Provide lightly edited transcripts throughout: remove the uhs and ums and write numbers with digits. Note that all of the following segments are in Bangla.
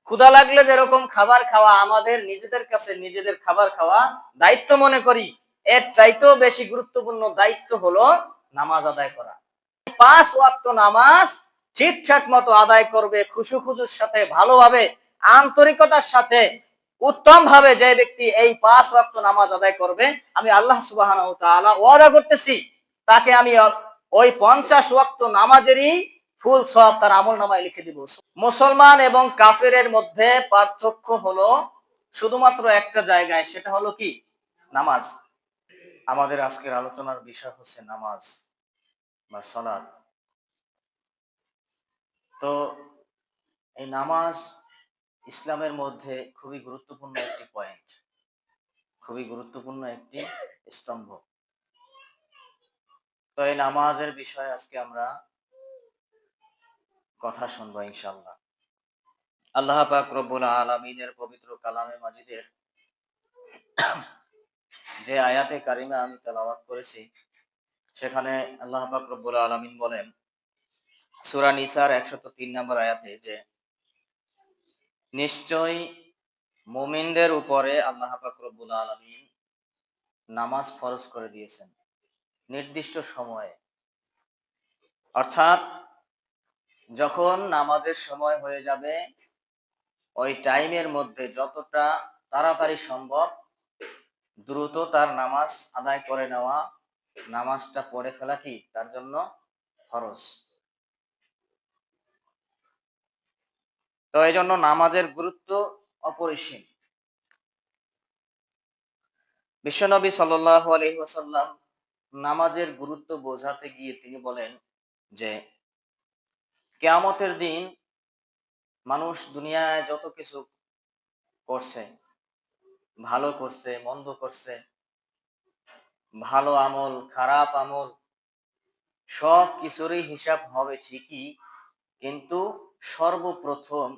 ক্ষুধা লাগলে যেরকম খাবার খাওয়া আমাদের নিজেদের কাছে নিজেদের খাবার খাওয়া দায়িত্ব মনে করি, এর চাইতেও বেশি গুরুত্বপূর্ণ দায়িত্ব হলো নামাজ আদায় করা। 5 ওয়াক্ত নামাজ ঠিকঠাক মতো আদায় করবে, খুশুখুজুর সাথে, ভালোভাবে, আন্তরিকতার সাথে, উত্তম ভাবে যে ব্যক্তি এই 5 ওয়াক্ত নামাজ আদায় করবে, আমি আল্লাহ সুবহানাহু ওয়া তাআলা ওয়াদা করতেছি তাকে আমি ওই 50 ওয়াক্ত নামাজেরই ফুল সওয়াব তার আমলনামায় লিখে দিব। মুসলমান এবং কাফেরের মধ্যে পার্থক্য হলো শুধুমাত্র একটা জায়গায়, সেটা হলো কি? নামাজ। আমাদের আজকের আলোচনার বিষয় হচ্ছে নামাজ বা সালাত। তো এই নামাজ ইসলামের মধ্যে খুবই গুরুত্বপূর্ণ একটি পয়েন্ট, খুবই গুরুত্বপূর্ণ একটি স্তম্ভ। তো এই নামাজের বিষয়ে আজকে আমরা কথা শুনবো ইনশাআল্লাহ। আল্লাহ পাক রব্বুল আলামিনের পবিত্র কালামে মাজিদের যে আয়াতে কারিমা আমি তেলাওয়াত করেছি, সেখানে আল্লাহ পাক রব্বুল আলামিন বলেন সূরা নিসার 103 নম্বর আয়াতে যে নিশ্চয়ই মুমিনদের উপরে আল্লাহ পাক রব্বুল আলামিন নামাজ ফরজ করে দিয়েছেন নির্দিষ্ট সময়ে। অর্থাৎ যখন নামাজের সময় হয়ে যাবে, ওই টাইমের মধ্যে যতটা তাড়াতাড়ি সম্ভব দ্রুত তার নামাজ আদায় করে নেওয়া, নামাজটা পড়ে ফেলা কি তার জন্য ফরজ। তো এই জন্য নামাজের গুরুত্ব অপরিসীম। বিশ্বনবী সাল্লাল্লাহু আলাইহি ওয়াসাল্লাম নামাজের গুরুত্ব বোঝাতে গিয়ে তিনি বলেন যে কিয়ামতের দিন মানুষ দুনিয়ায় যত কিছু করছে, ভালো করছে, মন্দ করছে, ভালো আমল, খারাপ আমল, সব কিছুরই হিসাব হবে ঠিকই, কিন্তু সর্বপ্রথম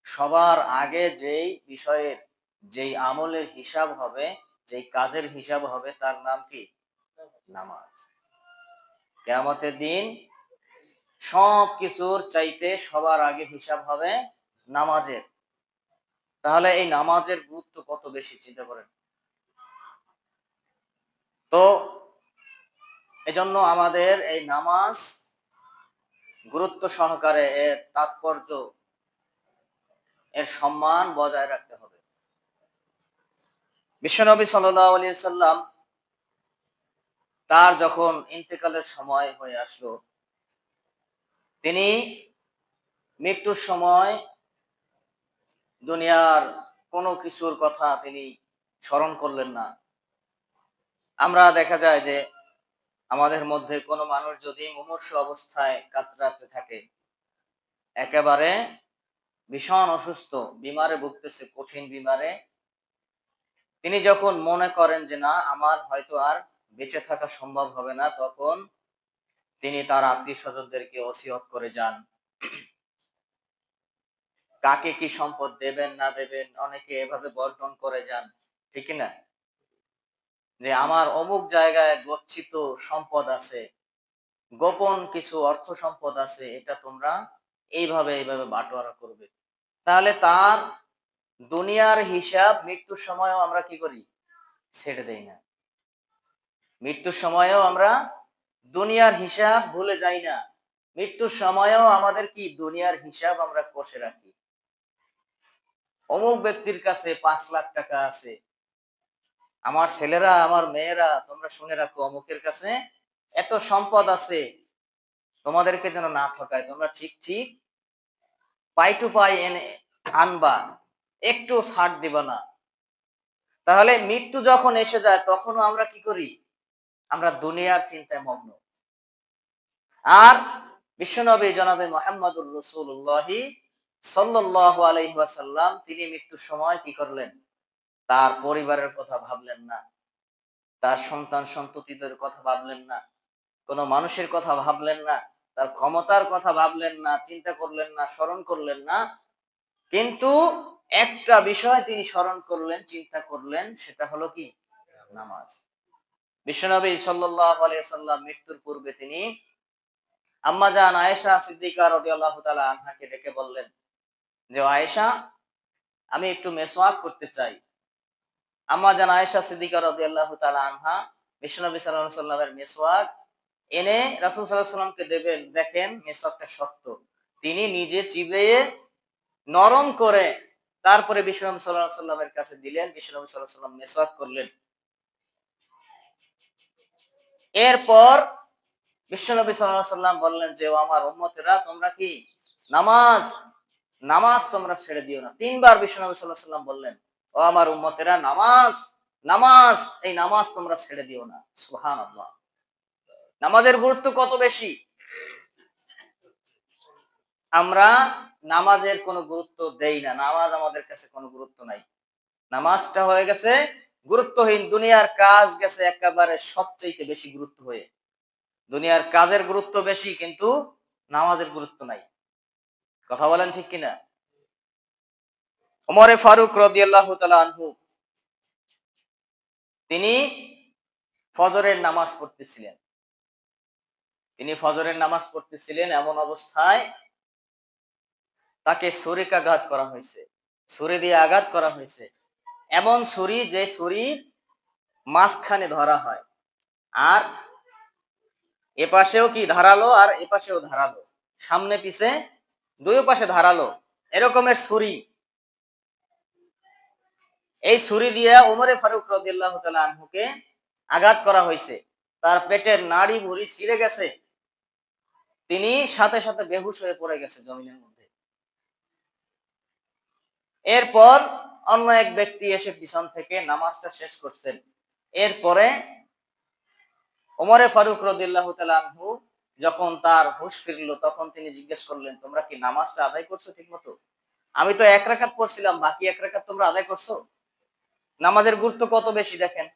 সবার আগে যেই বিষয়ের, যেই আমলের হিসাব হবে, যেই কাজের হিসাব হবে, তার নাম কি? নামাজ। কিয়ামতের দিন সব কিছুর চাইতে সবার আগে হিসাব হবে নামাজের। তাহলে এই নামাজের গুরুত্ব কত বেশি চিন্তা করেন। তো এজন্য আমাদের এই নামাজ গুরুত্ব সহকারে এর তাৎপর্য, এর সম্মান বজায় রাখতে হবে। বিশ্বনবী সাল্লাল্লাহু আলাইহি সাল্লাম তার যখন ইন্তেকালের সময় হয়ে আসলো, তিনি মৃত্যুর সময় দুনিয়ার কোনো কিছুর কথা তিনি স্মরণ করলেন না। আমরা দেখা যায় যে আমাদের মধ্যে কোনো মানুষ যদি মুমূর্ষু অবস্থায় কাতরাতে থাকে, একেবারে ভীষণ অসুস্থ, বিমারে ভুগতেছে, কঠিন বিমারে, তিনি যখন মনে করেন যে না আমার হয়তো আর বেঁচে থাকা সম্ভব হবে না, তখন তিনি তার আত্মীয় স্বজনদেরকে ওসিয়ত করে যান। কাকে কি সম্পদ দেবেন না দেবেন, অনেকে এভাবে বর্ণন করে যান, ঠিক না? যে আমার অমুক জায়গায় গচ্ছিত সম্পদ আছে, গোপন কিছু অর্থ সম্পদ আছে, এটা তোমরা এইভাবে এইভাবে বাটোয়ারা করবে। তাহলে তার দুনিয়ার হিসাব মৃত্যুর সময়ও আমরা কি করি? ছেড়ে দেই না। মৃত্যুর সময়ও আমরা দুনিয়ার হিসাব ভুলে যাই না। মৃত্যুর সময়ও আমাদের কি দুনিয়ার হিসাব আমরা কষে রাখি। অমুক ব্যক্তির কাছে 5 লাখ টাকা আছে, আমার ছেলেরা, আমার মেয়েরা, তোমরা শুনে রাখো, অমুকের কাছে এত সম্পদ আছে, তোমাদেরকে যেন না ঠকায়, তোমরা ঠিক ঠিক পাই টু পাই এনে আনবা, একটু ছাড় দিবা না। তাহলে মৃত্যু যখন এসে যায় তখনও আমরা কি করি? আমরা দুনিয়ার চিন্তায় মগ্ন। আর বিশ্বনবী জনাবে মুহাম্মদুর রাসূলুল্লাহ সাল্লাল্লাহু আলাইহি ওয়াসাল্লাম তিনি মৃত্যুর সময় কি করলেন? তার পরিবারের কথা ভাবলেন না, তার সন্তান সন্ততিদের কথা ভাবলেন না, কোনো মানুষের কথা ভাবলেন না, তার ক্ষমতার কথা ভাবলেন না, চিন্তা করলেন না, স্মরণ করলেন না। কিন্তু একটা বিষয় তিনি স্মরণ করলেন, চিন্তা করলেন, সেটা হলো কি? নামাজ। বিশ্বনবী সাল্লাল্লাহু আলাইহি ওয়াসাল্লাম মৃত্যুর পূর্বে তিনি আম্মা জান আয়েশা সিদ্দিকা রাদিয়াল্লাহু তাআলা আনহাকে ডেকে বললেন যে আয়েশা, আমি একটু মেসওয়াক করতে চাই। আম্মা জান আয়েশা সিদ্দিকা রাদিয়াল্লাহু তাআলা আনহা বিশ্বনবী সাল্লাল্লাহু আলাইহি সাল্লামের মেসওয়াক এনে রাসূল সাল্লাল্লাহু আলাইহি সাল্লামকে দেবেন, দেখেন মেসওয়াকটা শক্ত। তিনি নিজে চিবিয়ে নরম করে তারপরে বিশ্বনবী সাল্লাল্লাহু আলাইহি সাল্লামের কাছে দিলেন। বিশ্বনবী সাল্লাল্লাহু আলাইহি সাল্লাম মেসওয়াক করলেন। এরপর বিশ্বনবী সাল্লাল্লাহু আলাইহি সাল্লাম বললেন যে, ও আমার উম্মতেরা, তোমরা কি নামাজ নামাজ তোমরা ছেড়ে দিও না। তিনবার বিশ্বনবী সাল্লাল্লাহু আলাইহি সাল্লাম বললেন, ও আমার উম্মতেরা, নামাজ নামাজ এই নামাজ তোমরা ছেড়ে দিও না। সুবহানাল্লাহ। নামাজের গুরুত্ব কত বেশি! আমরা নামাজের কোনো গুরুত্ব দেই না। নামাজ আমাদের কাছে কোনো গুরুত্ব নাই। নামাজটা হয়ে গেছে গুরুত্বহীন। দুনিয়ার কাজ গেছে একেবারে সবচাইতে বেশি গুরুত্ব হয়ে। দুনিয়ার কাজের গুরুত্ব বেশি, কিন্তু নামাজের গুরুত্ব নাই। কথা বলেন ঠিক কিনা? ওমরে ফারুক রাদিয়াল্লাহু তাআলা আনহু তিনি ফজরের নামাজ পড়তেছিলেন। তিনি ফজরের নামাজ পড়তেছিলেন, এমন অবস্থায় তাকে ছুরিকাঘাত করা হয়েছে। ছুরি দিয়ে আঘাত করা হয়েছে। এমন ছুরি, যে ছুরি মাঝখানে ধরা হয়, আর এপাশেও কি ধারালো আর এপাশেও ধারালো, সামনে পিছে দুই পাশে ধারালো, এরকমের ছুরি। এই ছুরি দিয়ে ওমরে ফারুক রাদিয়াল্লাহু তাআলা আনহুকে আঘাত করা হয়েছে। তার পেটের নাড়ি ভুঁড়ি ছিঁড়ে গেছে। তিনি সাথে সাথে বেহুশ হয়ে পড়ে গেছে জমিনের মধ্যে। এরপর অন্য এক ব্যক্তি এসে পিছন থেকে নামাজটা শেষ করছেন। এরপরে ওমরে ফারুক রাদিয়াল্লাহু তাআলা আনহু যখন তার হুঁশ ফিরল, তখন তিনি জিজ্ঞেস করলেন, তোমরা কি নামাজটা আদায় করছো ঠিক মতো? আমি তো এক রাকাত পড়ছিলাম, বাকি এক রাকাত তোমরা আদায় করছো? নামাজের গুরুত্ব কত বেশি দেখেন।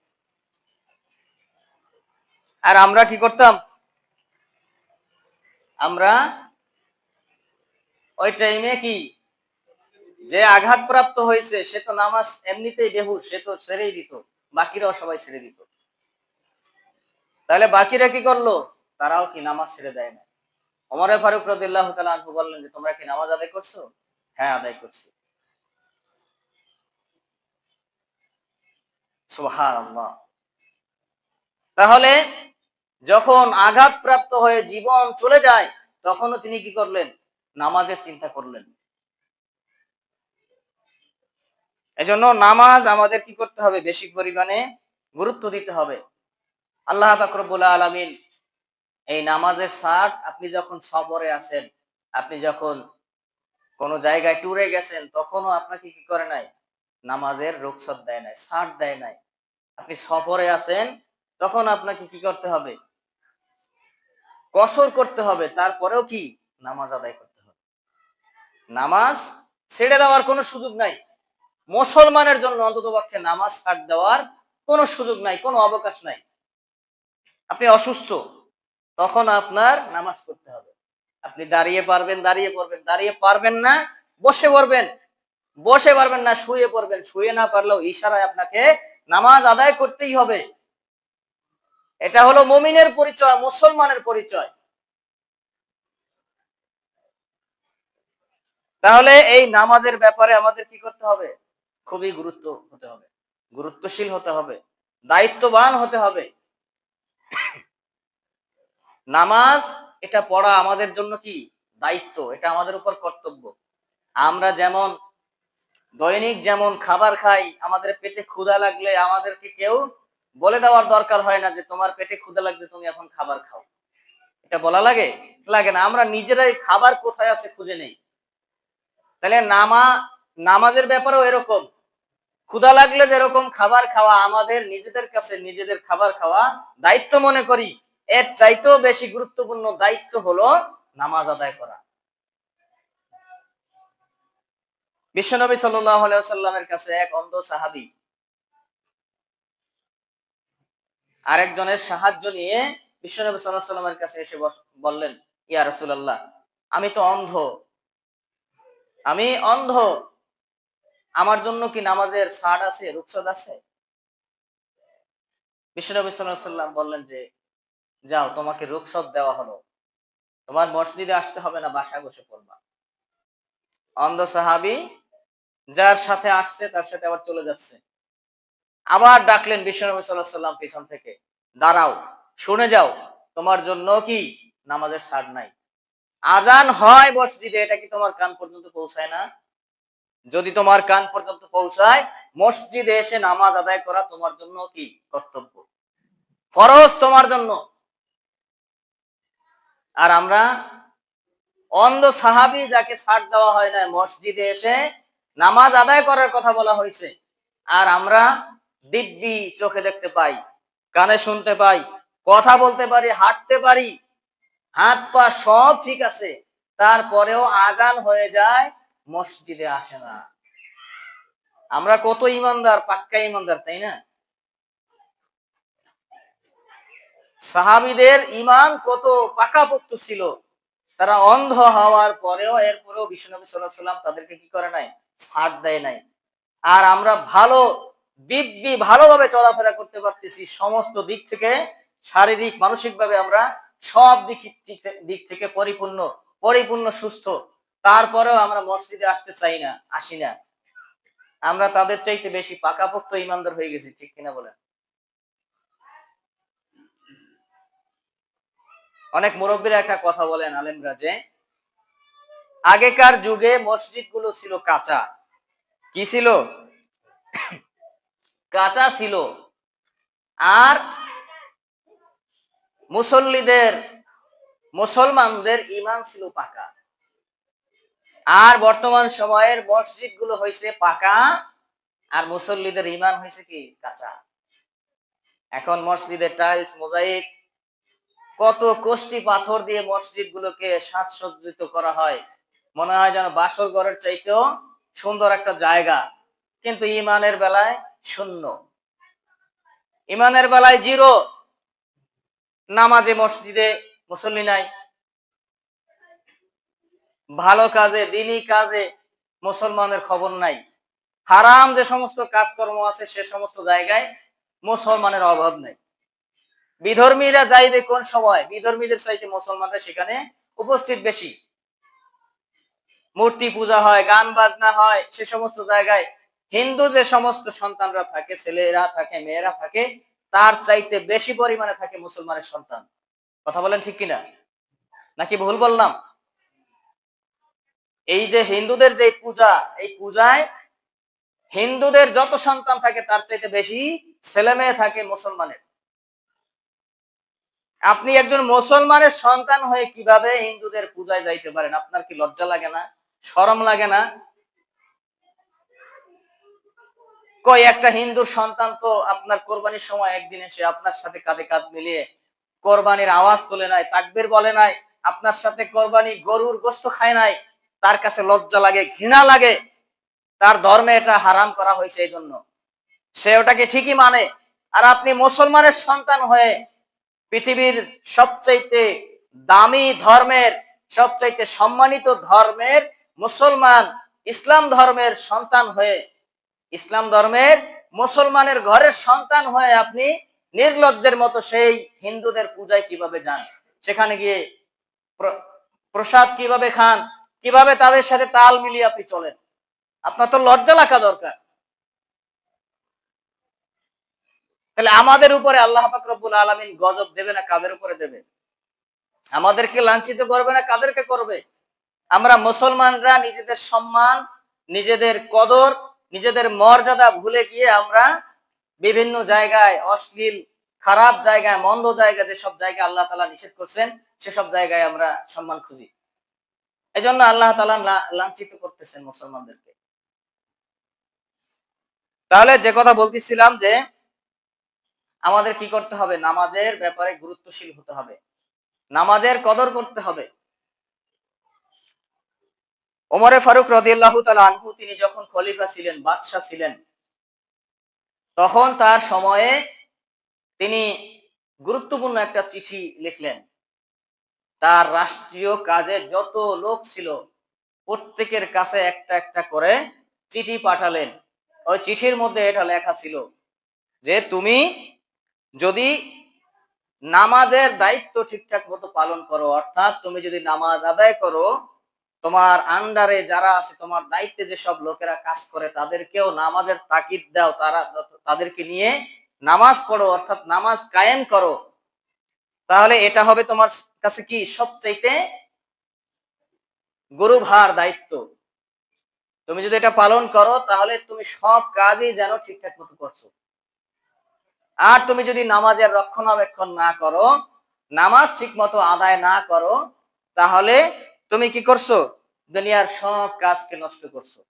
আর আমরা কি করতাম? আমরা ওই টাইমে কি, যে আঘাতপ্রাপ্ত হয়েছে সে তো নামাজ এমনিতেই বেহুশ, সে তো ছেড়েই দিত, বাকিরাও সবাই ছেড়ে দিত। তাহলে বাকিরা কি করলো? তারাও কি নামাজ ছেড়ে দেয় না। ওমরে ফারুক রাদিয়াল্লাহু তাআলা আনহু বললেন যে, তোমরা কি নামাজ আদায় করছো? হ্যাঁ, আদায় করছি। সুবহানাল্লাহ। তাহলে যখন আঘাতপ্রাপ্ত হয়ে জীবন চলে যায়, তখনও তিনি কি করলেন? নামাজের চিন্তা করলেন। এজন্য নামাজ আমাদের কি করতে হবে? বেশি পরিমাণে গুরুত্ব দিতে হবে। আল্লাহ পাক রব্বুল আলামিন এই নামাজের ছাড়, আপনি যখন সফরে আছেন, আপনি যখন কোন জায়গায় ট্যুরে গেছেন, তখনও আপনাকে কি করে নাই? নামাজের রুখসত দেয় নাই, ছাড় দেয় নাই। আপনি সফরে আছেন, তখন আপনাকে কি করতে হবে? কসর করতে হবে। তারপরেও কি? নামাজ আদায় করতে হবে। নামাজ ছেড়ে দেওয়ার কোনো সুযোগ নাই। মুসলমানের জন্য অন্ততপক্ষে নামাজ ছাড় দেওয়ার কোনো সুযোগ নাই, কোনো অবকাশ নাই। আপনি অসুস্থ, তখন আপনার নামাজ পড়তে হবে। আপনি দাঁড়িয়ে পারবেন, দাঁড়িয়ে পড়বেন। দাঁড়িয়ে পারবেন না, বসে পড়বেন। বসে পারবেন না, শুয়ে পড়বেন। শুয়ে না পারলেও ইশারায় আপনাকে নামাজ আদায় করতেই হবে। এটা হলো মুমিনের পরিচয়, মুসলমানের পরিচয়। তাহলে এই নামাজের ব্যাপারে আমাদের কি করতে হবে? খুবই গুরুত্ব হতে হবে, গুরুত্বশীল হতে হবে, দায়িত্ববান হতে হবে। নামাজ এটা পড়া আমাদের জন্য কি? দায়িত্ব। এটা আমাদের উপর কর্তব্য। আমরা যেমন দৈনিক যেমন খাবার খাই, আমাদের পেটে ক্ষুধা লাগলে আমাদেরকে কেউ বলে দেওয়ার দরকার হয় না যে তোমার পেটে ক্ষুধা লাগছে, তুমি এখন খাবার খাও। এটা বলা লাগে? লাগে না। আমরা নিজেরাই খাবার কোথায় আছে খুঁজে নেই। তাহলে নামাজের ব্যাপারেও এরকম। ক্ষুধা লাগলে যেরকম খাবার খাওয়া, আমাদের নিজেদের কাছে নিজেদের খাবার খাওয়া দায়িত্ব মনে করি, এর চাইতেও বেশি গুরুত্বপূর্ণ দায়িত্ব হলো নামাজ আদায় করা। বিশ্বনবী সাল্লাল্লাহু আলাইহি ওয়াসাল্লামের কাছে এক অন্ধ সাহাবী আরেকজনের সাহায্য নিয়ে বিশ্বনবী সাল্লাল্লাহু আলাইহি ওয়াসাল্লামের কাছে এসে বললেন, ইয়া রাসূলুল্লাহ, আমি তো অন্ধ, আমি অন্ধ, আমার জন্য কি নামাজের ছাড় আছে, রুখসত আছে? বিশ্বনবী সাল্লাল্লাহু আলাইহি ওয়াসাল্লাম বললেন যে, যাও, তোমাকে রুখসত দেওয়া হলো, তোমার মসজিদে আসতে হবে না, বাসায় বসে পড়বা। অন্ধ সাহাবী যার সাথে আসছে তার সাথে আবার চলে যাচ্ছে। আবার ডাকলেন বিশ্বনবী সাল্লাল্লাহু আলাইহি ওয়াসাল্লাম পিছন থেকে, দাঁড়াও, শুনে যাও, তোমার জন্য কি নামাজের ছাড় নাই। আজান হয় মসজিদে, এটা কি তোমার কান পর্যন্ত পৌঁছায় না? যদি তোমার কান পর্যন্ত পৌঁছায়, মসজিদে এসে নামাজ আদায় করা তোমার জন্য কি কর্তব্য, ফরজ তোমার জন্য। আর আমরা অন্ধ সাহাবী, যাকে ছাড় দেওয়া হয় না, মসজিদে এসে নামাজ আদায় করার কথা বলা হয়েছে, আর আমরা দিব্যি চোখে দেখতে পাই, কানে শুনতে পাই, কথা বলতে পারি, হাঁটতে পারি, হাত পা সব ঠিক আছে, তারপরেও আজান হয়ে যায়, মসজিদে আসে না। আমরা কত ইমানদার, পাক্কা ইমানদার, তাই না? সাহাবীদের ঈমান কত পাকাপোক্ত ছিল, তারা অন্ধ হওয়ার পরেও এরপরেও বিশ্বনবী সাল্লাল্লাহু আলাইহি ওয়াসাল্লাম তাদেরকে কি করে নাই, ছাড় দেয় নাই। আর আমরা ভালো দিব্যি ভালোভাবে চলাফেরা করতে পারতেছি সমস্ত দিক থেকে, শারীরিক মানসিকভাবে আমরা সব দিক থেকে পরিপূর্ণ পরিপূর্ণ সুস্থ, তারপরেও আমরা মসজিদে আসতে চাই না, আসি না। আমরা তাদের চাইতে বেশি পাকাপোক্ত ইমানদার হয়ে গেছি, ঠিক কিনা বলেন? অনেক মুরব্বীরা একটা কথা বলেন, আলেমরা, যে আগেকার যুগে মসজিদ গুলো ছিল কাঁচা। কি ছিল? কাঁচা ছিল। আর মুসলমানদের ঈমান ছিল পাকা। আর বর্তমান সময়ের মসজিদ গুলো হয়েছে পাকা, আর মুসল্লিদের ঈমান হয়েছে কি কাঁচা। এখন মসজিদে টাইলস, মোজাইক, কত কোষ্টি পাথর দিয়ে মসজিদ গুলোকে সাজসজ্জিত করা হয়, মনে হয় যেন বাসর ঘরের চাইতেও সুন্দর একটা জায়গা। কিন্তু ঈমানের বেলায় শূন্য, ঈমানের বেলায় জিরো। নামাজে মসজিদে মুসল্লি নাই, ভালো কাজে, দিনী কাজে মুসলমানের খবর নাই, হারাম যে সমস্ত কাজকর্ম আছে সে সমস্ত জায়গায় মুসলমানের অভাব নাই। বিধর্মীরা যাইবে কোন সময়, বিধর্মীদের চাইতে মুসলমানরা সেখানে উপস্থিত বেশি। মূর্তি পূজা হয়, গান বাজনা হয়, সে সমস্ত জায়গায় হিন্দু যে সমস্ত সন্তানরা থাকে, ছেলেরা থাকে, মেয়েরা থাকে, তার চাইতে বেশি পরিমাণে থাকে মুসলমানের সন্তান। কথা বলেন ঠিক কিনা, নাকি ভুল বললাম? এই যে হিন্দুদের যে পূজা, এই পূজায় হিন্দুদের যত সন্তান থাকে তার চাইতে বেশি ছেলে মেয়ে থাকে মুসলমানের। আপনি একজন মুসলমানের সন্তান হয়ে কিভাবে হিন্দুদের পূজায় যাইতে পারেন? আপনার কি লজ্জা লাগে না, শরম লাগে না? কই একটা হিন্দুর সন্তান তো আপনার কোরবানির সময় একদিন এসে আপনার সাথে কাঁধে কাঁধ মিলিয়ে কোরবানির আওয়াজ তুলে নাই, তাকবীর বলে নাই, আপনার সাথে কোরবানি গরুর গোশত খায় নাই, তার কাছে লজ্জা লাগে, ঘৃণা লাগে। তার ধর্মে এটা হারাম করা হয়েছে, এই জন্য সে ওটাকে ঠিকই মানে। আর আপনি মুসলমানের সন্তান হয়ে পৃথিবীর সবচাইতে দামি ধর্মের, সবচাইতে সম্মানিত ধর্মের মুসলমান, ইসলাম ধর্মের সন্তান হয়ে, ইসলাম ধর্মের মুসলমানের ঘরের সন্তান হয়ে আপনি নির্লজ্জের মতো সেই হিন্দুদের পূজায় কিভাবে যান, সেখানে গিয়ে প্রসাদ কিভাবে খান, কিভাবে তাদের সাথে তাল মিলিয়ে আপনি চলেন? আপনার তো লজ্জা লাগা দরকার। তাহলে আমাদের উপরে আল্লাহ পাক রব্বুল আলামিন গজব দেবে না কাদের উপরে দেবে? আমাদেরকে লাঞ্ছিত করবে না কাদেরকে করবে? আমরা মুসলমানরা নিজেদের সম্মান, নিজেদের কদর, নিজেদের মর্যাদা ভুলে গিয়ে আমরা বিভিন্ন জায়গায় অশ্লীল, খারাপ জায়গায়, মন্দ জায়গায়, যেসব জায়গায় আল্লাহ তাআলা নিষেধ করছেন সেসব জায়গায় আমরা সম্মান খুঁজি। এজন্য আল্লাহ তাআলা লাঞ্ছিত করতেছেন মুসলমানদেরকে। তাহলে যে কথা বলতেছিলাম, যে আমাদের কি করতে হবে? নামাজের ব্যাপারে গুরুত্বশীল হতে হবে, নামাজের কদর করতে হবে। ওমরে ফারুক রাদিয়াল্লাহু তাআলা আনহু, তিনি যখন খলিফা ছিলেন, বাদশা ছিলেন, তখন তার সময়ে তিনি গুরুত্বপূর্ণ একটা চিঠি লিখলেন। তার রাষ্ট্রীয় কাজে যত লোক ছিল প্রত্যেকের কাছে একটা একটা করে চিঠি পাঠালেন। ওই চিঠির মধ্যে এটা লেখা ছিল যে তুমি যদি নামাজের দায়িত্ব ঠিকঠাক মতো পালন করো, অর্থাৎ তুমি যদি নামাজ আদায় করো, তোমার আন্ডারে যারা আছে, তোমার দায়িত্বে যে সব লোকেরা কাজ করে, তাদেরকেও নামাজের তাকিদ দাও, তাদেরকে নিয়ে নামাজ পড়ো, অর্থাৎ নামাজ কায়েম করো। তাহলে এটা হবে তোমার কাছে কি সবচাইতে গুরুভার দায়িত্ব। তুমি যদি এটা পালন করো তাহলে তুমি সব কাজই যেন ঠিকঠাক মতো করছো। আর তুমি যদি নামাজের রক্ষণাবেক্ষণ না করো, নামাজ ঠিক মতো আদায় না করো, তাহলে তুমি কি করছো? দুনিয়ার সব কাজকে নষ্ট করছো।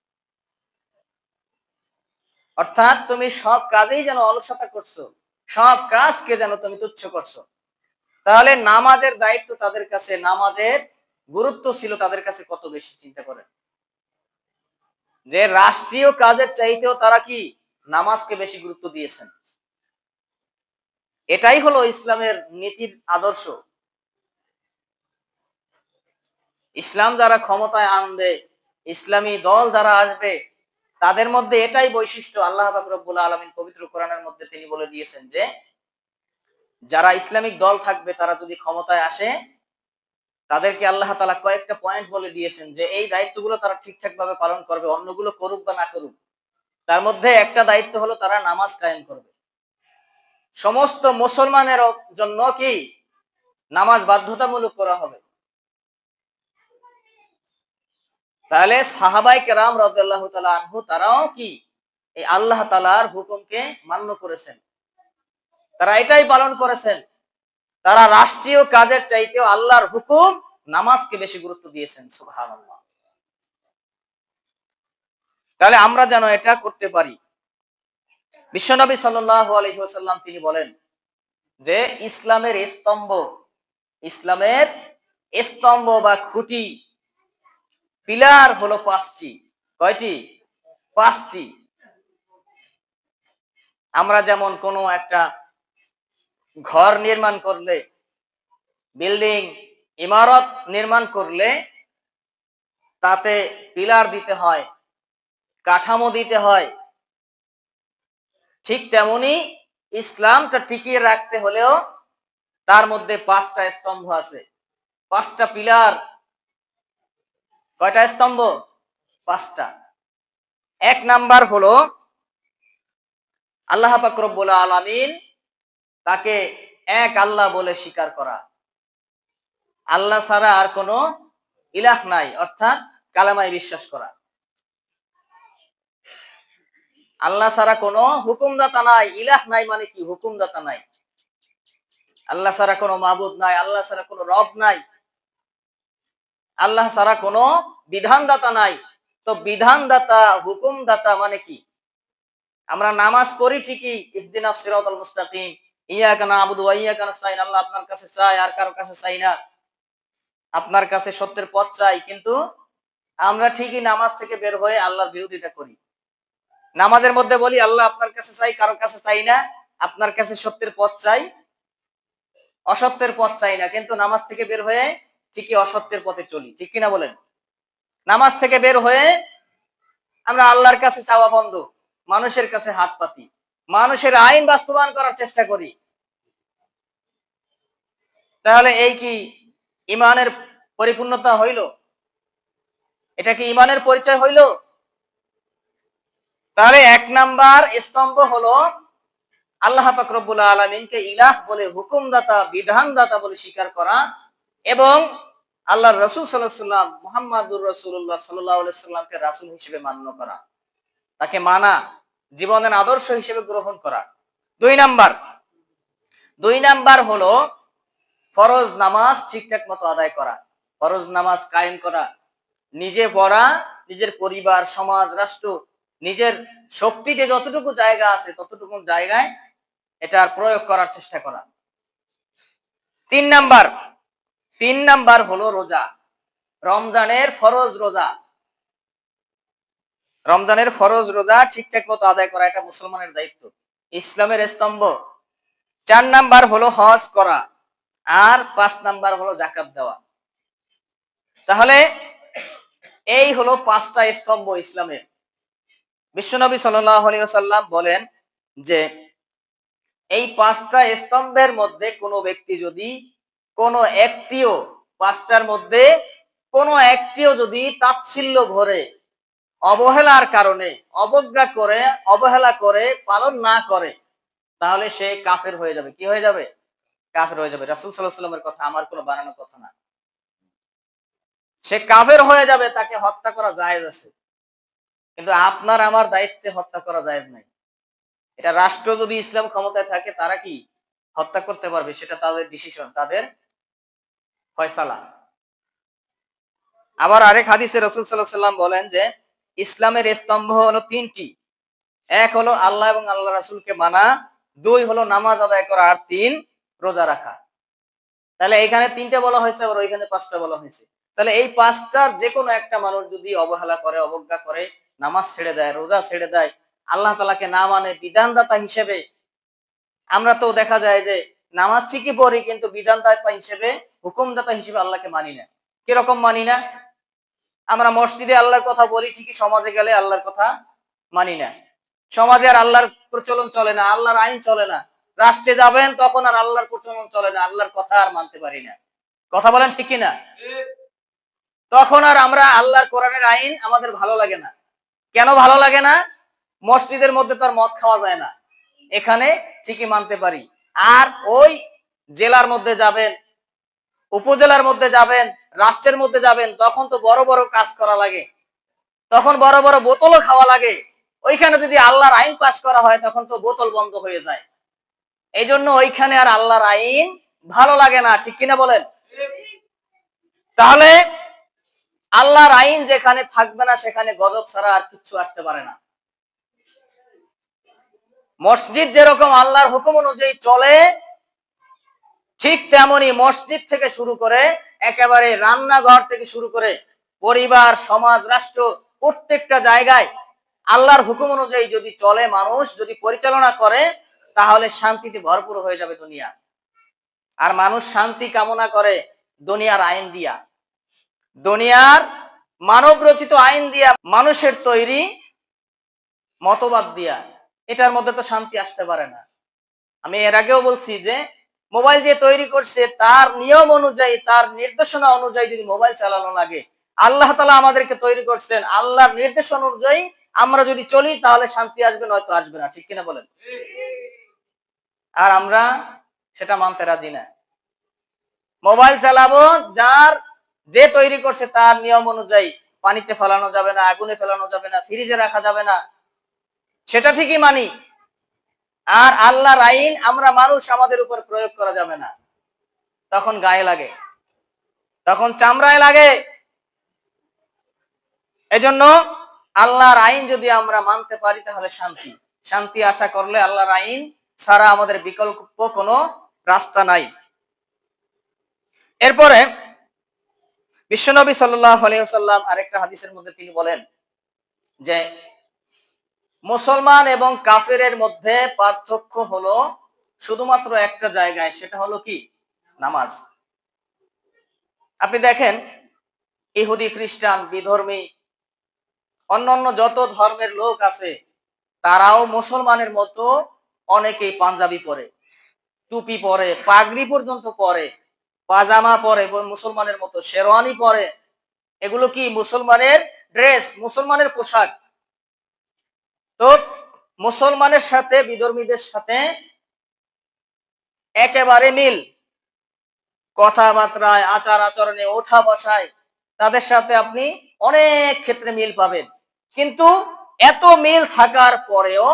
অর্থাৎ তুমি সব কাজেই যেন অলসতা করছো, সব কাজকে যেন তুমি তুচ্ছ করছো। তাহলে নামাজের দায়িত্ব তাদের কাছে, নামাজের গুরুত্ব ছিল তাদের কাছে কত বেশি, চিন্তা করেন। যে রাষ্ট্রীয় কাজের চাইতেও তারা কি নামাজকে বেশি গুরুত্ব দিয়েছেন। এটাই হলো ইসলামের নীতির আদর্শ। ইসলাম যারা ক্ষমতায় আনবে, ইসলামী দল যারা আসবে, তাদের মধ্যে এটাই বৈশিষ্ট্য। আল্লাহ পাক রব্বুল আলামিন পবিত্র কোরআনের মধ্যে তিনি বলে দিয়েছেন যে যারা ইসলামিক দল থাকবে তারা যদি ক্ষমতায় আসে, তাদেরকে আল্লাহ তাআলা কয়েকটা পয়েন্ট বলে দিয়েছেন যে এই দায়িত্বগুলো তারা ঠিকঠাক ভাবে পালন করবে, অন্যগুলো করুক বা না করুক। তার মধ্যে একটা দায়িত্ব হলো তারা নামাজ কায়েম করবে। সমস্ত মুসলমানের জন্য কি নামাজ বাধ্যতামূলক করা হবে। তাহলে সাহাবায়ে কেরাম রাদিয়াল্লাহু তাআলা আনহু তারাও কি এই আল্লাহ তাআলার হুকুমকে মান্য করেছেন, তারা এটাই পালন করেছেন। তারা রাষ্ট্রীয় কাজের চাইতেও আল্লাহর হুকুম, নামাজকে বেশি গুরুত্ব দিয়েছেন। সুবহানাল্লাহ। তাহলে আমরা যেন এটা করতে পারি। বিশ্বনবী সাল্লাল্লাহু আলাইহি ওয়াসাল্লাম তিনি বলেন যে ইসলামের স্তম্ভ বা খুঁটি, পিলার হলো পাঁচটি। কয়টি? পাঁচটি। আমরা যেমন কোনো একটা ঘর নির্মাণ করলে, বিল্ডিং, ইমারত নির্মাণ করলে তাতে পিলার দিতে হয়, কাঠামো দিতে হয়। ঠিক তেমনি ইসলামটা টিকিয়ে রাখতে হলেও তার মধ্যে পাঁচটা স্তম্ভ আছে, পাঁচটা পিলার। কয়টা স্তম্ভ? পাঁচটা। এক নাম্বার হলো আল্লাহ পাক রব্বুল আলামিন তাকে এক আল্লাহ বলে স্বীকার করা। আল্লাহ ছাড়া আর কোনো ইলাহ নাই, অর্থাৎ কালেমায় বিশ্বাস করা। আল্লাহ ছাড়া কোনো হুকুমদাতা নাই। ইলাহ নাই মানে কি? হুকুমদাতা নাই। আল্লাহ ছাড়া কোনো মাবুদ নাই, আল্লাহ ছাড়া কোনো রব নাই, আল্লাহ ছাড়া কোনো বিধানদাতা নাই। তো বিধানদাতা, হুকুমদাতা মানে কি? আমরা নামাজ পড়ি ঠিকই, ইহদিনাস সিরাতাল মুস্তাকিম, ইয়াকা না'বুদু ওয়া ইয়াকা নাস্তাইন, আল্লাহ আপনার কাছে চাই, আর কারো কাছে চাই না, আপনার কাছে সত্যের পথ চাই। কিন্তু আমরা ঠিকই নামাজ থেকে বের হয়ে আল্লাহর বিরোধিতা করি। নামাজের মধ্যে বলি আল্লাহ আপনার কাছে চাই, কারো কাছে চাই না, আপনার কাছে সত্যের পথ চাই, অসত্যের পথ চাই না। কিন্তু নামাজ থেকে বের হয়ে ঠিকই অসত্যের পথে চলি, ঠিক কিনা বলেন? নামাজ থেকে বের হয়ে আমরা আল্লাহর কাছে চাওয়া বন্ধ, মানুষের কাছে হাত পাতি, মানুষের আইন বাস্তবায়ন করার চেষ্টা করি। তাহলে এই কি ইমানের পরিপূর্ণতা হইল? এটা কি ইমানের পরিচয় হইল? তাহলে এক নাম্বার স্তম্ভ হলো আল্লাহ পাক রব্বুল আলামিনকে ইলাহ বলে, হুকুমদাতা, বিধানদাতা বলে স্বীকার করা, এবং আল্লাহর রাসূল সাল্লাল্লাহু আলাইহি ওয়াসাল্লাম, মুহাম্মাদুর রাসূলুল্লাহ সাল্লাল্লাহু আলাইহি ওয়াসাল্লামকে রাসূল হিসেবে মান্য করা, তাকে মানা, জীবনের আদর্শ হিসেবে গ্রহণ করা। দুই নাম্বার হলো ফরজ নামাজ ঠিকঠাক মতো আদায় করা, ফরজ নামাজ কায়েম করা, নিজে পড়া, নিজের পরিবার, সমাজ, রাষ্ট্র, নিজের শক্তি যে যতটুকু জায়গা আছে ততটুকু জায়গায় এটার প্রয়োগ করার চেষ্টা করা। তিন নাম্বার তিন নাম্বার হলো রোজা, রমজানের ফরজ রোজা, রমজানের ফরজ রোজা ঠিকঠাক মতো আদায় করা, এটা মুসলমানের দায়িত্ব, ইসলামের স্তম্ভ। 4 নাম্বার হলো হজ করা, আর 5 নাম্বার হলো যাকাত দেওয়া। তাহলে এই হলো 5টা স্তম্ভ ইসলামের। বিশ্বনবী সাল্লাল্লাহু আলাইহি ওয়াসাল্লাম বলেন যে এই 5টা স্তম্ভের মধ্যে কোনো ব্যক্তি যদি কোনো একটিও 5টার মধ্যে কোন একটিও যদি তাচ্ছিল্য ভরে অবহেলার কারণে অবজ্ঞা করে অবহেলা করে পালন না করে, তাহলে সে কাফের হয়ে যাবে। কি হয়ে যাবে? কাফের হয়ে যাবে। রাসূল সাল্লাল্লাহু আলাইহি ওয়াসাল্লামের কথা, আমার কোনো বানানো কথা না। সে কাফের হয়ে যাবে, তাকে হত্যা করা জায়েজ আছে, কিন্তু আপনার আমার দায়িত্বে হত্যা করা জায়েজ নাই। এটা রাষ্ট্র যদি ইসলাম ক্ষমতায় থাকে তারা কি হত্যা করতে পারবে, সেটা তাদের ডিসিশন, তাদের ফয়সালা। আবার আরেক হাদিসে রাসূল সাল্লাল্লাহু আলাইহি ওয়াসাল্লাম বলেন যে ইসলামের স্তম্ভ হলো তিনটি। এক হলো আল্লাহ এবং আল্লাহ রাসূলকে মানা, দুই হলো নামাজ আদায় করা, আর তিন রোজা রাখা। তাহলে এখানে তিনটা বলা হয়েছে, আবার ওইখানে পাঁচটা বলা হয়েছে। তাহলে এই পাঁচটার যে কোনো একটা মানুষ যদি অবহেলা করে, অবজ্ঞা করে, নামাজ ছেড়ে দেয়, রোজা ছেড়ে দেয়, আল্লাহ তাআলাকে না মানে, বিধানদাতা হিসেবে আমরা তো দেখা যায় যে নামাজ ঠিকই পড়ি, কিন্তু বিধানদাতা হিসেবে, হুকুমদাতা হিসেবে আল্লাহকে মানি না। কিরকম মানি না? আমরা মসজিদে আল্লাহর কথা বলি ঠিকই, সমাজে গেলে আল্লাহর কথা মানি না। সমাজে আর আল্লাহর প্রচলন চলে না, আল্লাহর আইন চলে না। রাষ্ট্রে যাবেন তখন আর আল্লাহর প্রচলন চলে না, আল্লাহর কথা আর মানতে পারি না। কথা বলেন ঠিক কিনা? তখন আর আমরা আল্লাহর কোরআনের আইন আমাদের ভালো লাগে না। কেন ভালো লাগে না? মসজিদের মধ্যে তো আর মদ খাওয়া যায় না, এখানে ঠিকই মানতে পারি। আর ওই জেলার মধ্যে যাবেন, উপজেলার মধ্যে যাবেন, রাষ্ট্রের মধ্যে যাবেন, তখন তো বড় বড় কাজ করা লাগে, তখন বড় বড় বোতলও খাওয়া লাগে। ওইখানে যদি আল্লাহর আইন পাশ করা হয় তখন তো বোতল বন্ধ হয়ে যায়। এই জন্য ওইখানে আর আল্লাহর আইন ভালো লাগে না। ঠিক কিনা বলেন? তাহলে আল্লাহর আইন যেখানে থাকবে না, সেখানে গজব ছাড়া আর কিচ্ছু আসতে পারে না। মসজিদ যেরকম আল্লাহর হুকুম অনুযায়ী চলে, ঠিক তেমনি মসজিদ থেকে শুরু করে একেবারে রান্নাঘর থেকে শুরু করে পরিবার, সমাজ, রাষ্ট্র, প্রত্যেকটা জায়গায় আল্লাহর হুকুম অনুযায়ী যদি চলে, মানুষ যদি পরিচালনা করে, তাহলে শান্তিতে ভরপুর হয়ে যাবে দুনিয়া। আর মানুষ শান্তি কামনা করে দুনিয়ার আইন দিয়া, দুনিয়ার মানব রচিত আইন দিয়া, মানুষের তৈরি মতবাদ দিয়া। এটার মধ্যে তো শান্তি আসতে পারে না। আমি এর আগেও বলছি যে মোবাইল যে তৈরি করছে, তার নিয়ম অনুযায়ী, তার নির্দেশনা অনুযায়ী যদি মোবাইল চালানো লাগে, আল্লাহ তাআলা আমাদেরকে তৈরি করছেন, আল্লাহর নির্দেশনা অনুযায়ী আমরা যদি চলি তাহলে শান্তি আসবে, নয়তো আসবে না। ঠিক কিনা বলেন? আর আমরা সেটা মানতে রাজি না। মোবাইল চালাবো, যার যে তৈরি করছে তার নিয়ম অনুযায়ী, পানিতে ফেলানো যাবে না, আগুনে ফেলানো যাবে না, ফ্রিজে রাখা যাবে না, সেটা ঠিকই মানি। আর আল্লাহর আইন আমরা মানুষ আমাদের উপর প্রয়োগ করা যাবে না, তখন গায়ে লাগে, তখন চামড়ায় লাগে। এজন্য আল্লাহর আইন যদি আমরা মানতে পারি তাহলে শান্তি, শান্তি আশা করলে আল্লাহর আইন ছাড়া আমাদের বিকল্প কোনো রাস্তা নাই। এরপরে বিশ্বনবী সাল্লাল্লাহু আলাইহি ওয়াসাল্লাম আরেকটা হাদিসের মধ্যে তিনি বলেন যে মুসলমান এবং কাফেরের মধ্যে পার্থক্য হলো শুধুমাত্র একটা জায়গায়, সেটা হলো কি? নামাজ। আপনি দেখেন, ইহুদি, খ্রিস্টান, বিধর্মী, অন্যান্য যত ধর্মের লোক আছে, তারাও মুসলমানের মতো অনেকেই পাঞ্জাবি পরে, টুপি পরে, পাগড়ি পর্যন্ত পরে, পাজামা পরে, মুসলমানের মতো শেরওয়ানি পরে। এগুলো কি? মুসলমানের ড্রেস, মুসলমানের পোশাক। তো মুসলমানের সাথে বিধর্মীদের সাথে একেবারে মিল, কথাবার্তায়, আচার আচরণে, ওঠা বসায়, তাদের সাথে আপনি অনেক ক্ষেত্রে মিল পাবেন। কিন্তু এত মিল থাকার পরেও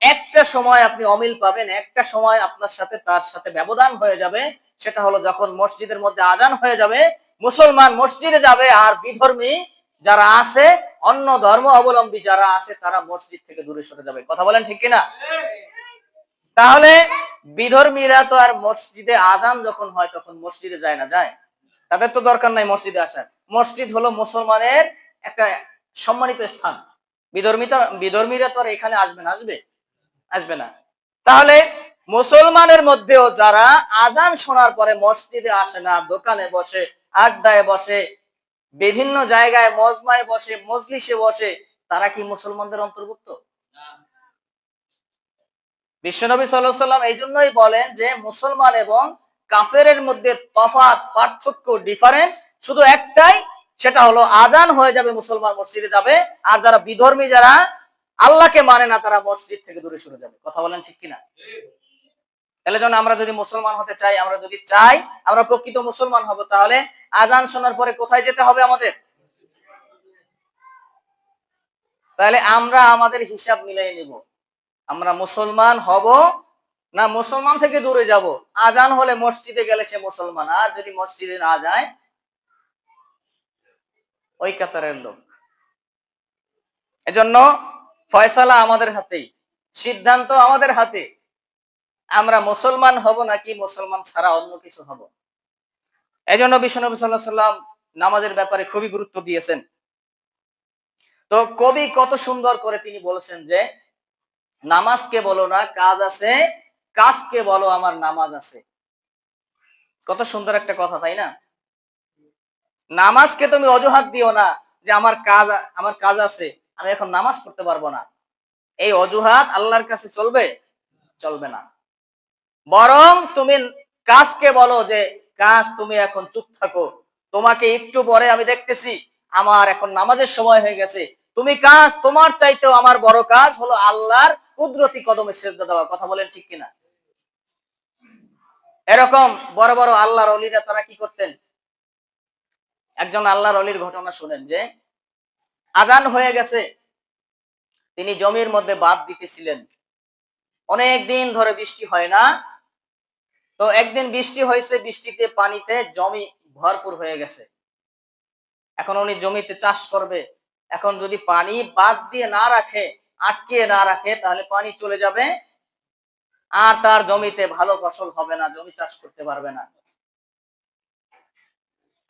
একটা সময় আপনি অমিল পাবেন, একটা সময় আপনার সাথে তার সাথে ব্যবধান হয়ে যাবে। সেটা হলো যখন মসজিদের মধ্যে আজান হয়ে যাবে, মুসলমান মসজিদে যাবে, আর বিধর্মী যারা আছে, অন্য ধর্ম অবলম্বী যারা আছে, তারা মসজিদ থেকে দূরে সরে যাবে। কথা বলেন ঠিক কিনা? তাহলে বিধর্মীরা তো আর মসজিদে আজান যখন হয় তখন মসজিদে যায় না? যায়। তাদের তো দরকার নাই মসজিদে আসার। মসজিদ হলো মুসলমানের একটা সম্মানিত স্থান। বিধর্মীরা তো আর এখানে আসবে না? আসবে না। তাহলে মুসলমানের মধ্যেও যারা আজান শোনার পরে মসজিদে আসে না, দোকানে বসে, আড্ডায় বসে, বিভিন্ন জায়গায় মজমায় বসে, মজলিসে বসে, তারা কি মুসলমানদের অন্তর্ভুক্ত? বিশ্বনবী সাল্লাল্লাহু আলাইহি ওয়াসাল্লাম এই জন্যই বলেন যে মুসলমান এবং কাফেরের মধ্যে তফাৎ, পার্থক্য, ডিফারেন্স শুধু একটাই, সেটা হলো আজান হয়ে যাবে, মুসলমান মসজিদে যাবে, আর যারা বিধর্মী, যারা আল্লাহকে মানে না, তারা মসজিদ থেকে দূরে সরে যাবে। কথা বলেন ঠিক কিনা? তাহলে যখন আমরা যদি মুসলমান হতে চাই, আমরা যদি চাই আমরা প্রকৃত মুসলমান হব, তাহলে আজান শোনার পরে কোথায় যেতে হবে আমাদের? তাহলে আমরা আমাদের হিসাব মিলাই নিব, আমরা মুসলমান হব না মুসলমান থেকে দূরে যাব। আজান হলে মসজিদে গেলে সে মুসলমান, আর যদি মসজিদে না যায় ওই কাতারের লোক। এজন্য ফয়সালা আমাদের হাতেই, সিদ্ধান্ত আমাদের হাতে, আমরা মুসলমান হব নাকি মুসলমান ছাড়া অন্য কিছু হব। এজন্য বিশ্বনবী সাল্লাল্লাহু আলাইহি ওয়াসাল্লাম নামাজের ব্যাপারে খুবই গুরুত্ব দিয়েছেন। তো কবি কত সুন্দর করে তিনি বলেছেন যে, নামাজকে বলো না কাজ আছে, কাজকে বলো আমার নামাজ আছে। কত সুন্দর একটা কথা, তাই না? নামাজকে তুমি অজুহাত দিও না যে আমার কাজ আছে, আমি এখন নামাজ পড়তে পারবো না। এই অজুহাত আল্লাহর কাছে চলবে? চলবে না। বরং তুমি কাজকে বলো যে, কাজ তুমি এখন চুপ থাকো, তোমাকে একটু পরে আমি দেখতেছি, আমার এখন নামাজের সময় হয়ে গেছে। তুমি কাজ, তোমার চাইতেও আমার বড় কাজ হলো আল্লাহর কুদরতি কদমে সেজদা দেওয়া। কথা বলেন ঠিক কিনা? এরকম বড় বড় আল্লাহর ওলিরা তারা কি করতেন? একজন আল্লাহর ওলির ঘটনা শুনেন যে, আজান হয়ে গেছে, তিনি জমির মধ্যে বাঁধ দিতেছিলেন। অনেক দিন ধরে বৃষ্টি হয় না, তো একদিন বৃষ্টি হয়েছে, বৃষ্টিতে পানিতে জমি ভরপুর হয়ে গেছে। এখন উনি জমিতে চাষ করবে, এখন যদি পানি বাঁধ দিয়ে না রাখে, আটকিয়ে না রাখে, তাহলে পানি চলে যাবে আর তার জমিতে ভালো ফসল হবে না, জমি চাষ করতে পারবে না।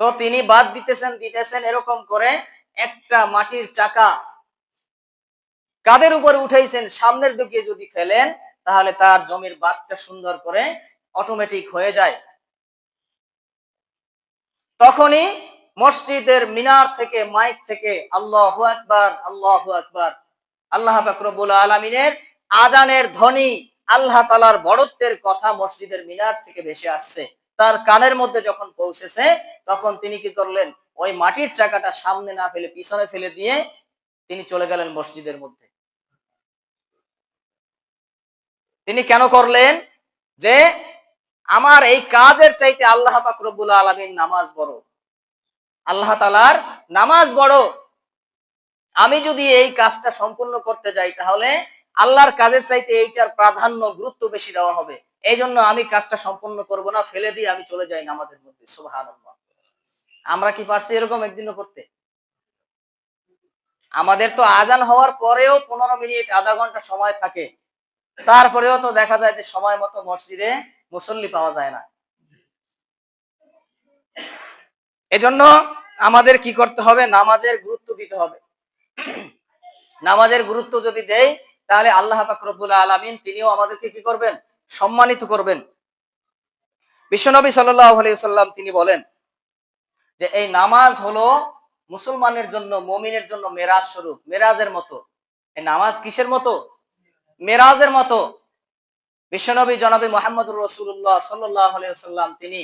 তো তিনি বাঁধ দিতেছেন, এরকম করে একটা মাটির চাকা কাদের উপরে উঠাইছেন, সামনের দিকে যদি ফেলেন তাহলে তার জমির বাঁধটা সুন্দর করে অটোমেটিক হয়ে যায়। তখনই মসজিদের মিনার থেকে, মাইক থেকে আল্লাহু আকবার, আল্লাহু আকবার, আল্লাহ পাক রব্বুল আলামিনের আজানের ধ্বনি, আল্লাহ তাআলার বড়ত্বের কথা মসজিদের মিনার থেকে ভেসে আসছে। তার কানের মধ্যে যখন পৌঁছেছে, তখন তিনি কি করলেন? ওই মাটির চাকাটা সামনে না ফেলে পিছনে ফেলে দিয়ে তিনি চলে গেলেন মসজিদের মধ্যে। তিনি কেন করলেন? যে আমার এই কাজের চাইতে আল্লাহ পাক রব্বুল আলামিন নামাজ বড়, আল্লাহ তাআলার নামাজ বড়। আমি যদি এই কাজটা সম্পূর্ণ করতে যাই, তাহলে আল্লাহর কাজের চাইতে এইটার প্রাধান্য, গুরুত্ব বেশি দেওয়া হবে। এই জন্য আমি কাজটা সম্পূর্ণ করব না, ফেলে দিয়ে আমি চলে যাই নামাজের মধ্যে। সুবহানাল্লাহ। আমরা কি পারছি এরকম একদিনও করতে? আমাদের তো আজান হওয়ার পরেও 15 মিনিট, আধা ঘন্টা সময় থাকে, তারপরেও তো দেখা যায় যে সময় মতো মসজিদে মুসল্লি পাওয়া যায় না। এজন্য আমাদের কি করতে হবে? নামাজের গুরুত্ব দিতে হবে। নামাজের গুরুত্ব যদি দেই, তাহলে আল্লাহ পাক রব্বুল আলামিন তিনিও আমাদেরকে কি করবেন? সম্মানিত করবেন। বিশ্বনবী সাল্লাল্লাহু আলাইহি ওয়াসাল্লাম তিনি বলেন যে, এই নামাজ হলো মুসলমানের জন্য, মুমিনের জন্য মেরাজ স্বরূপ, মেরাজের মতো। এই নামাজ কিসের মতো? মেরাজের মতো। বিশ্বনবী জনাবে মুহাম্মদুর রাসূলুল্লাহ সাল্লাল্লাহু আলাইহি ওয়াসাল্লাম তিনি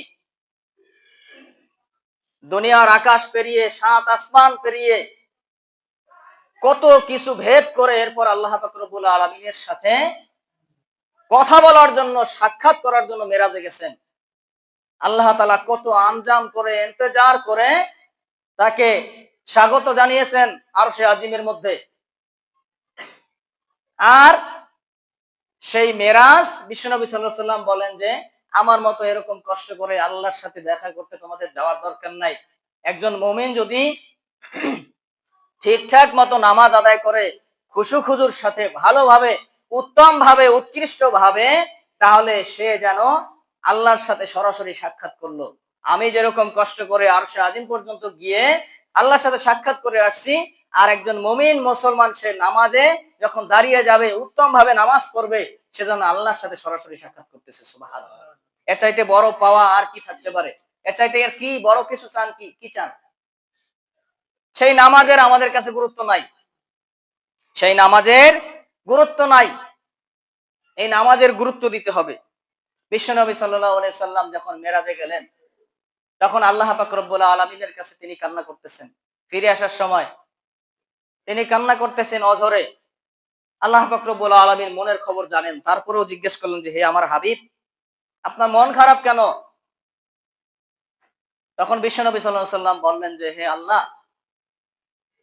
দুনিয়ার আকাশ পেরিয়ে, সাত আসমান পেরিয়ে, কত কিছু ভেদ করে এরপর আল্লাহ পাক রব্বুল আলামিনের সাথে কথা বলার জন্য, সাক্ষাৎ করার জন্য মেরাজে গেছেন। আল্লাহ তাআলা কত আঞ্জাম করে, ইন্তজার করে তাকে স্বাগত জানিয়েছেন আরশে আজিমের মধ্যে। আর সেই মেরাজ বিশ্বনবী সাল্লাল্লাহু আলাইহি ওয়াসাল্লাম বলেন যে, আমার মতো এরকম কষ্ট করে আল্লাহর সাথে দেখা করতে তোমাদের যাওয়ার দরকার নাই। একজন মুমিন যদি ঠিকঠাক মতো নামাজ আদায় করে, খুশু খুজুর সাথে, ভালোভাবে, উত্তম ভাবে, উৎকৃষ্ট ভাবে, তাহলে সে যেন আল্লাহর সাথে সরাসরি সাক্ষাৎ করলো। আমি যেরকম কষ্ট করে আরশে আজিম পর্যন্ত গিয়ে আল্লাহর সাথে সাক্ষাৎ করে আসছি, আর একজন মুমিন মুসলমান সে নামাজে যখন দাঁড়িয়ে যাবে, উত্তম ভাবে নামাজ পড়বে, সে যেন আল্লাহর সাথে সরাসরি সাক্ষাৎ করতেছে। সুবহানাল্লাহ। এর চাইতে বড় পাওয়া আর কি থাকতে পারে? এর চাইতে আর কি বড় কিছু চান? কি চান? সেই নামাজের আমাদের কাছে গুরুত্ব নাই, সেই নামাজের গুরুত্ব নাই। এই নামাজের গুরুত্ব দিতে হবে। বিশ্বনবী সাল্লাল্লাহু আলাইহি সাল্লাম যখন মেরাজে গেলেন, তখন আল্লাহ পাক রব্বুল আলামিনের কাছে তিনি কান্না করতেছেন। ফিরে আসার সময় তিনি কান্না করতেছেন অঝরে। আল্লাহ পাক রব্বুল আলামিন মনের খবর জানেন, তারপরেও জিজ্ঞেস করলেন যে হে আমার হাবিব, আপনার মন খারাপ কেন? তখন বিশ্বনবী সাল্লাল্লাহু আলাইহি সাল্লাম বললেন যে হে আল্লাহ,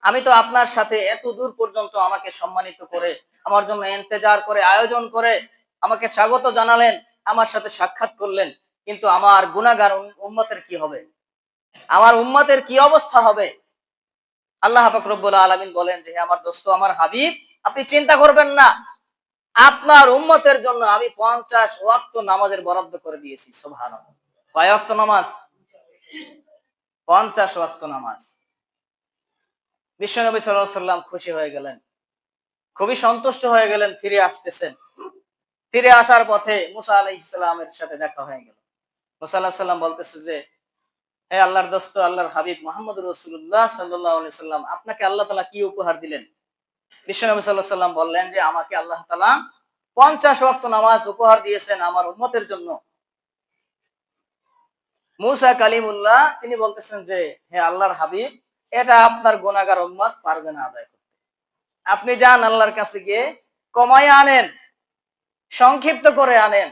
আমি তো আপনার সাথে এত দূর পর্যন্ত আমাকে সম্মানিত করে, আমার জন্য ইন্তেজার করে, আয়োজন করে আমাকে স্বাগত জানালেন, আমার সাথে সাক্ষাৎ করলেন, কিন্তু আমার গুনাহগার উম্মতের কি হবে? আমার উম্মতের কি অবস্থা হবে? আল্লাহ পাক রব্বুল আলামিন বলেন যে হে আমার দোস্ত, আমার হাবিব, আপনি চিন্তা করবেন না, আপনার উম্মতের জন্য আমি 50 ওয়াক্ত নামাজের বরাদ্দ করে দিয়েছি। সুবহানাল্লাহ। কয় ওয়াক্ত নামাজ? 50 ওয়াক্ত নামাজ। বিশ্বনবী সাল্লাল্লাহু আলাইহি সাল্লাম খুশি হয়ে গেলেন, খুবই সন্তুষ্ট হয়ে গেলেন, ফিরে আসতেছেন। ফিরে আসার পথে মুসা আলাইহিস সালামের সাথে দেখা হয়ে গেল। মুসা আলাইহিস সালাম বলতেছে যে হে আল্লাহর দোস্ত, আল্লাহর হাবিব মুহাম্মদুর রাসূলুল্লাহ সাল্লাল্লাহু আলাইহি সাল্লাম, আপনাকে আল্লাহ তাআলা কি উপহার দিলেন? বিশ্বনবী সাল্লাল্লাহু আলাইহি সাল্লাম বললেন যে আমাকে আল্লাহ তাআলা 50 ওয়াক্ত নামাজ উপহার দিয়েছেন আমার উম্মতের জন্য। মুসা কালিমুল্লাহ তিনি বলতেছেন যে হে আল্লাহর হাবিব, এটা আপনার গুনাহগার উম্মত পারবে না আদায় করতে। আপনি যান আল্লাহর কাছে গিয়ে কমায় আনেন, সংক্ষিপ্ত করে আনেন।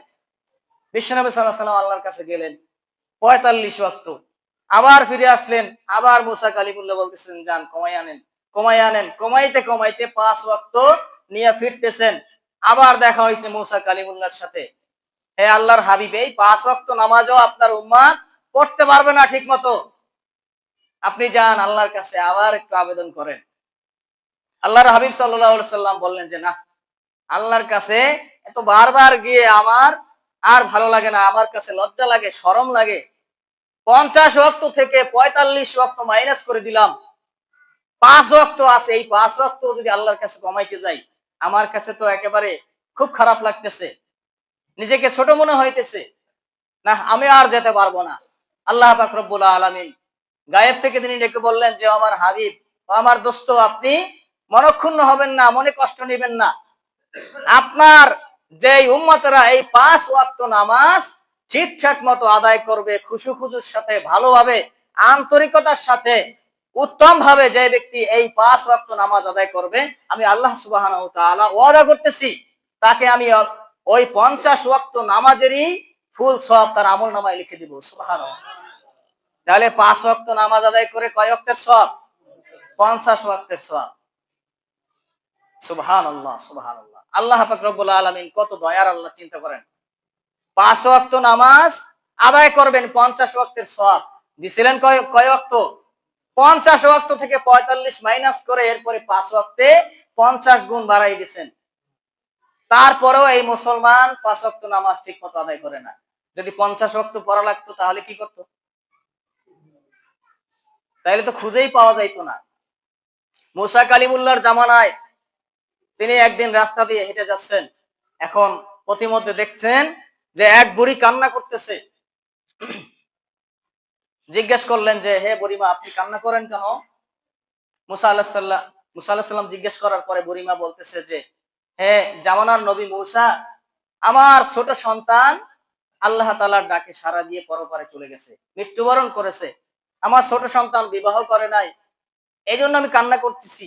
বিশ্বনবী সাল্লাল্লাহু আলাইহি সাল্লাম আল্লাহর কাছে গেলেন 45 ওয়াক্ত, আবার ফিরে আসলেন, আবার মুসা কালিমুল্লাহ বলতেছেন যান কমায় আনেন, কমায় আনেন, কমাইতে কমাইতে 5 ওয়াক্ত নিয়ে ফিরতেছেন। আবার দেখা হয়েছে মুসা কালিমুল্লাহর সাথে। হে আল্লাহর হাবিব, এই 5 ওয়াক্ত নামাজও আপনার উম্মাহ পড়তে পারবে না ঠিক মতো, আপনি যান আল্লাহর কাছে আবার একটু আবেদন করেন। আল্লাহর হাবিব সাল্লাল্লাহু আলাইহি সাল্লাম বললেন যে না, আল্লাহর কাছে এত বারবার গিয়ে আমার আর ভালো লাগে না, আমার কাছে লজ্জা লাগে, শরম লাগে। 50 ওয়াক্ত থেকে 45 ওয়াক্ত মাইনাস করে দিলাম, 5 ওয়াক্ত আছে, এই 5 ওয়াক্ত যদি আল্লাহর কাছে কমাইতে যাই, আমার কাছে তো একেবারে খুব খারাপ লাগতেছে, নিজেকে ছোট মনে হইতেছে, না আমি আর যেতে পারবো না। আল্লাহ পাক রব্বুল আলামিন গায়েব থেকে তিনি ডেকে বললেন যে আমার হাবিব, আমার দোস্ত, আপনি মনক্ষুণ্ণ হবেন না, মনে কষ্ট নেবেন না। আপনার যেই উম্মতরা এই 5 ওয়াক্ত নামাজ ঠিকঠাক মতো আদায় করবে, খুশুখুজুর সাথে, ভালোভাবে, আন্তরিকতার সাথে, উত্তম ভাবে যে ব্যক্তি এই 5 ওয়াক্ত নামাজ আদায় করবে, আমি আল্লাহ সুবহানাহু ওয়া তাআলা ওয়াদা করতেছি তাকে আমি ওই 50 ওয়াক্ত নামাজেরই ফুল সওয়াব তার আমলনামায় লিখে দিব। সুবহানাল্লাহ। তাহলে 5 ওয়াক্ত নামাজ আদায় করে কয় ওয়াক্তের সওয়াব? 50 ওয়াক্তের সওয়াব। সুবহানাল্লাহ, সুবহানাল্লাহ। আল্লাহ পাক রব্বুল আলামিন কত দয়ার আল্লাহ, চিন্তা করেন। 5 ওয়াক্ত নামাজ আদায় করবেন, 50 ওয়াক্তের সওয়াব দিছিলেন কয় ওয়াক্ত? 50 ওয়াক্ত থেকে 45 মাইনাস করে এরপরে 5 ওয়াক্তে 50 গুণ বাড়াই দিয়েছেন। তারপরেও এই মুসলমান 5 ওয়াক্ত নামাজ ঠিকমতো আদায় করে না। যদি 50 ওয়াক্ত পড়া লাগতো তাহলে কি করতো? তাহলে তো খুঁজেই পাওয়া যাইতো না। মুসা কালিমুল্লাহর জামানায় তিনি একদিন রাস্তা দিয়ে হেঁটে যাচ্ছেন, এখন পথিমধ্যে দেখছেন যে এক বুড়ি কান্না করতেছে। জিজ্ঞেস করলেন যে হে বুড়িমা, আপনি কান্না করেন কেন? মুসা আলাইহিস সালাম জিজ্ঞেস করার পরে বুড়িমা বলতেছে যে হে জামানার নবী মুসা, আমার ছোট সন্তান আল্লাহ তাআলার ডাকে সাড়া দিয়ে পরপারে চলে গেছে, মৃত্যুবরণ করেছে। আমার ছোট সন্তান বিবাহ করে নাই, এই জন্য আমি কান্না করতেছি।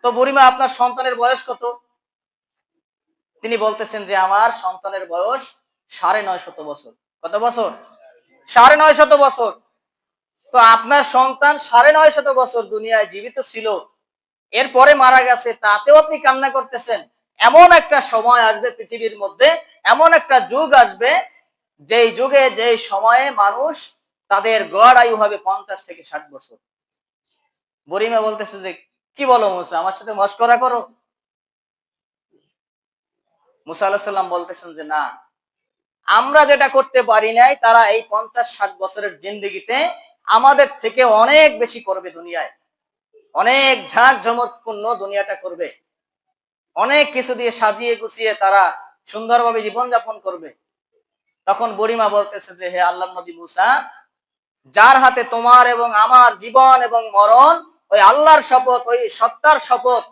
তো বুড়িমা, আপনার সন্তানের বয়স কত? তিনি বলতেছেন যে আমার সন্তানের বয়স 950 বছর। কত বছর? 950 বছর। তো আপনার সন্তান 950 বছর দুনিয়ায় জীবিত ছিল, এরপরে মারা গেছে, তাতেও আপনি কান্না করতেছেন? এমন একটা সময় আসবে পৃথিবীর মধ্যে, এমন একটা যুগ আসবে যেই যুগে, যেই সময়ে মানুষ তাদের গড় আয়ু হবে 50 থেকে 60 বছর। বুড়িমা বলতেছে যে কি বলো মুসা, আমার সাথে মশকরা করো? মুসা আলাইহিস সালাম বলতেছেন যে না, আমরা যেটা করতে পারি নাই তারা এই 50-60 বছরের জিন্দেগিতে আমাদের থেকে অনেক বেশি করবে দুনিয়ায়, অনেক ঝাঁক ঝমকপূর্ণ দুনিয়াটা করবে, অনেক কিছু দিয়ে সাজিয়ে গুছিয়ে তারা সুন্দরভাবে জীবনযাপন করবে। তখন বুড়িমা বলতেছে যে হে আল্লাহর নবী মুসা, যার হাতে তোমার এবং আমার জীবন এবং মরণ, ওই আল্লাহর শপথ, ওই সত্তার শপথ,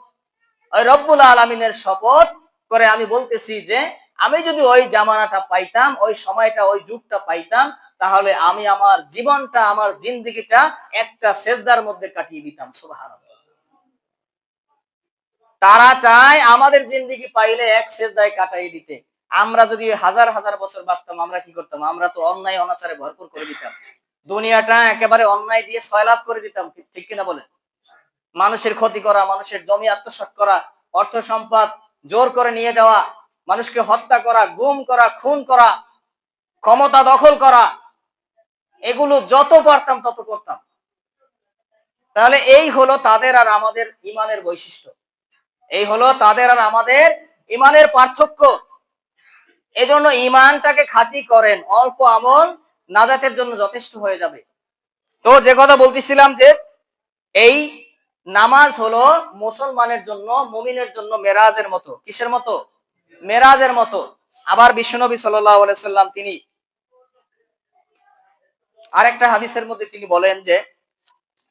ওই রব্বুল আলামিনের শপথ করে আমি বলতেছি যে আমি যদি ওই জামানাটা পাইতাম, ওই সময়টা, ওই যুগটা পাইতাম, তাহলে আমি আমার জীবনটা, আমার জিন্দেগিটা একটা সেজদার মধ্যে কাটিয়ে দিতাম। সুবহানাল্লাহ। তারা চায় আমাদের জিন্দেগি পাইলে এক সেজদায় কাটাই দিতে। আমরা যদি হাজার হাজার বছর বাঁচতাম, আমরা কি করতাম? আমরা তো অন্যায় অনাচারে ভরপুর করে দিতাম। দুনিয়াটা একেবারে অন্যায় দিয়ে সয়লাব করে দিতাম। ঠিক কিনা বলেন? মানুষের ক্ষতি করা, মানুষের জমি আত্মসাৎ করা, অর্থ সম্পদ জোর করে নিয়ে যাওয়া, মানুষকে হত্যা করা, গুম করা, খুন করা, ক্ষমতা দখল করা, এগুলো যত পারতাম তত করতাম। তাহলে এই হলো তাদের আর আমাদের ইমানের বৈশিষ্ট্য। এই হলো তাদের আর আমাদের ইমানের পার্থক্য। এজন্য ইমানটাকে খাঁটি করেন, অল্প আমল নাজাতের জন্য যথেষ্ট হয়ে যাবে। তো যে কথা বলতেছিলাম যে এই নামাজ হলো মুসলমানের জন্য, মুমিনের জন্য মেরাজের মতো। কিসের মতো? মেরাজের মতো। আবার বিশ্বনবী সাল্লাল্লাহু আলাইহি সাল্লাম তিনি আরেকটা হাদিসের মধ্যে তিনি বলেন যে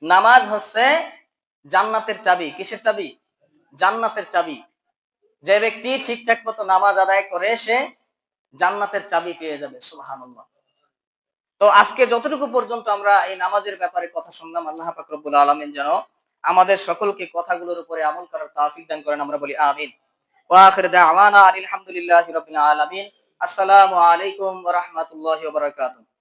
নামাজ হচ্ছে জান্নাতের চাবি। কিসের চাবি? জান্নাতের চাবি। যে ব্যক্তি ঠিকঠাক মতো নামাজ আদায় করে সে জান্নাতের চাবি পেয়ে যাবে। সুবহানাল্লাহ। তো আজকে যতটুকু পর্যন্ত আমরা এই নামাজের ব্যাপারে কথা শুনলাম, আল্লাহ পাক রব্বুল আলামিন যেন আমাদের সকলকে কথাগুলোর উপরে আমল করার তৌফিক দান করেন, আমরা বলি আমিন। ওয়া আখির দাওয়ানা আলহামদুলিল্লাহি রাব্বিল আলামিন। আসসালামু আলাইকুম ওয়া রাহমাতুল্লাহি ওয়া বারাকাতুহু।